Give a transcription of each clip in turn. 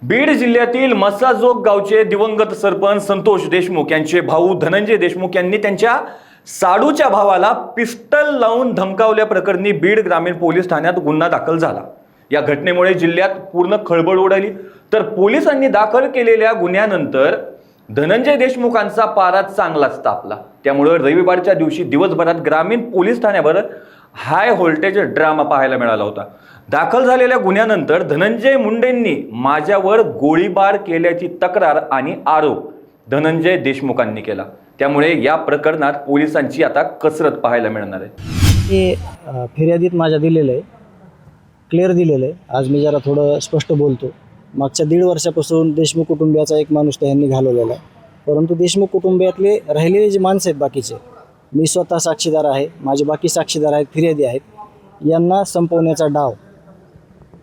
बीड जिल्ह्यातील मसाजोग गावचे दिवंगत सरपंच संतोष देशमुख यांचे भाऊ धनंजय देशमुख यांनी त्यांच्या साडूच्या भावाला पिस्टल लावून धमकावल्याप्रकरणी बीड ग्रामीण पोलीस ठाण्यात गुन्हा दाखल झाला। या घटनेमुळे जिल्ह्यात पूर्ण खळबळ उडाली। तर पोलिसांनी दाखल केलेल्या गुन्ह्यानंतर धनंजय देशमुखांचा पारा चांगलाच तापला। त्यामुळे रविवारच्या दिवशी दिवसभरात ग्रामीण पोलीस ठाण्यावर हाय व्होल्टेज ड्रामा पाहायला मिळाला होता। दाखल झालेल्या गुन्ह्यानंतर धनंजय मुंडेंनी माझ्यावर गोळीबार केल्याची तक्रार आणि आरोप धनंजय देशमुखांनी केला। त्यामुळे या प्रकरणात पोलिसांची आता कसरत पाहायला मिळणार आहे। हे फिर्यादीत माझ्या दिलेलं आहे, क्लिअर दिलेलं आहे। आज मी जरा थोडं स्पष्ट बोलतो। मागच्या 1.5 वर्षापासून देशमुख कुटुंबियाचा एक माणूस त्यांनी घालवलेला आहे, परंतु देशमुख कुटुंबियातले राहिलेले जे माणसं आहेत बाकीचे, मी स्वतः साक्षीदार आहे, माझे बाकी साक्षीदार आहेत, फिर्यादी आहेत, यांना संपवण्याचा डाव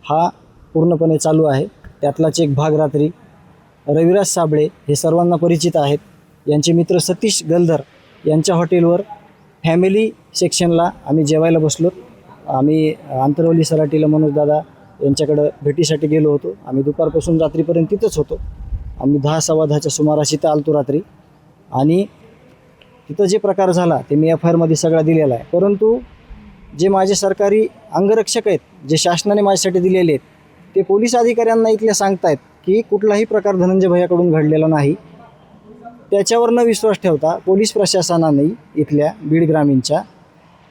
हा पूर्णपणे चालू आहे। त्यातलाच एक भाग रात्री रविराज साबळे हे सर्वांना परिचित आहेत, यांचे मित्र सतीश गलधर यांच्या हॉटेलवर फॅमिली सेक्शनला आम्ही जेवायला बसलो। आम्ही आंतरवली सराटीला मनोजदादा यांच्याकडं भेटीसाठी गेलो होतो। आम्ही दुपारपासून रात्रीपर्यंत तिथंच होतो। आम्ही 10-10:15च्या सुमारास इथं आलतो रात्री, आणि तिथं जे प्रकार झाला ते मी FIR सगळा दिलेला आहे। परंतु जे माझे सरकारी अंगरक्षक आहेत, जे शासनाने माझ्यासाठी दिलेले आहेत, ते पोलीस अधिकाऱ्यांना इथले सांगतायत की कुठलाही प्रकार धनंजय भैयाकडून घडलेला नाही। त्याच्यावर न विश्वास ठेवता पोलीस प्रशासनाने इथल्या बीड ग्रामीणच्या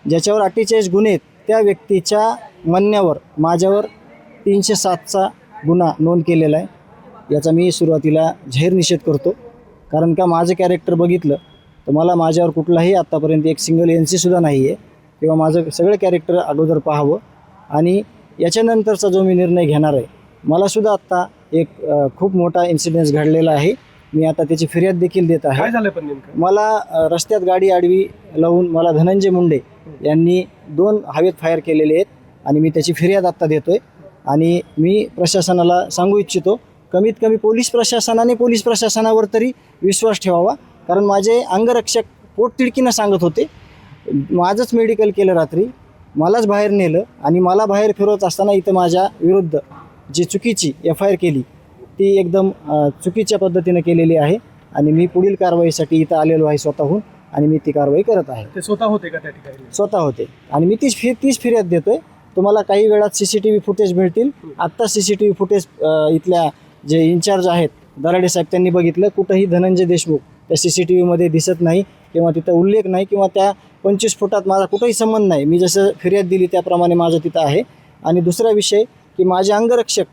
ज्याच्यावर 48 गुन्हे आहेत, त्या व्यक्तीच्या म्हणण्यावर माझ्यावर 307चा गुन्हा नोंद केलेला आहे। याचा मी सुरुवातीला जाहीर निषेध करतो, कारण का माझं कॅरेक्टर बघितलं तर मला माझ्यावर कुठलाही आत्तापर्यंत एक सिंगल NC सुद्धा नाही आहे, किंवा माझं सगळं कॅरेक्टर अगोदर पाहावं। आणि याच्यानंतरचा जो मी निर्णय घेणार आहे, मलासुद्धा आत्ता एक खूप मोठा इन्सिडेंट घडलेला आहे। मी आता त्याची फिर्याद देखील देत आहे। काय झालं पण नेमकं? मला रस्त्यात गाडी आडवी लावून मला धनंजय मुंडे यांनी 2 हवेत फायर केलेले आहेत, आणि मी त्याची फिर्याद आत्ता देतोय। आणि मी प्रशासनाला सांगू इच्छितो, कमीत कमी पोलीस प्रशासनाने पोलीस प्रशासनावर तरी विश्वास ठेवावा, कारण माझे अंगरक्षक पोटतिडकीनं सांगत होते, माझंच मेडिकल केलं रात्री, मलाच बाहेर नेलं, आणि मला बाहेर फिरवत असताना इथं माझ्या विरुद्ध जी चुकीची FIR केली ती एकदम चुकीच्या पद्धतीने केलेली आहे। आणि मी पुढील कारवाईसाठी इथं आलेलो आहे स्वतःहून, आणि मी ती कारवाई करत आहे। ते स्वतः होते का त्या ठिकाणी? स्वतः होते, आणि मी तीच फिर्याद देतोय। तुम्हाला काही वेळात CCTV फुटेज मिळतील। आत्ता CCTV फुटेज इथल्या जे इन्चार्ज आहेत दराडे साहेब त्यांनी बघितलं, कुठंही धनंजय देशमुख त्या CCTVमध्ये दिसत नाही, किंवा तिथं उल्लेख नाही, किंवा त्या 25 फुटात माझा कुठंही संबंध नाही। मी जसं फिर्याद दिली त्याप्रमाणे माझं तिथं आहे। आणि दुसरा विषय की माझे अंगरक्षक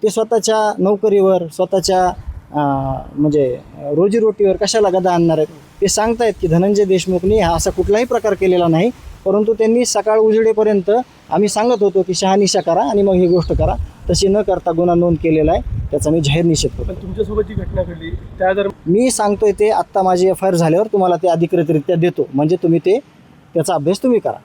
ते स्वतःच्या नोकरीवर, स्वतःच्या म्हणजे रोजीरोटीवर कशाला गदा आणणार आहेत? ते सांगतायत की धनंजय देशमुखनी हा असा कुठलाही प्रकार केलेला नाही, परंतु त्यांनी सकाळ उजेडेपर्यंत आम्ही सांगत होतो की शहानिशा करा आणि मग ही गोष्ट करा, तशी न करता गुन्हा नोंद केलेला आहे। त्याचा मी जाहीर निषेध करतो। पण तुमच्यासोबत जी घटना घडली त्या दरम्यान मी सांगतोय ते आत्ता माझी FIR झाल्यावर तुम्हाला ते अधिकृतरित्या देतो, म्हणजे तुम्ही त्याचा अभ्यास तुम्ही करा।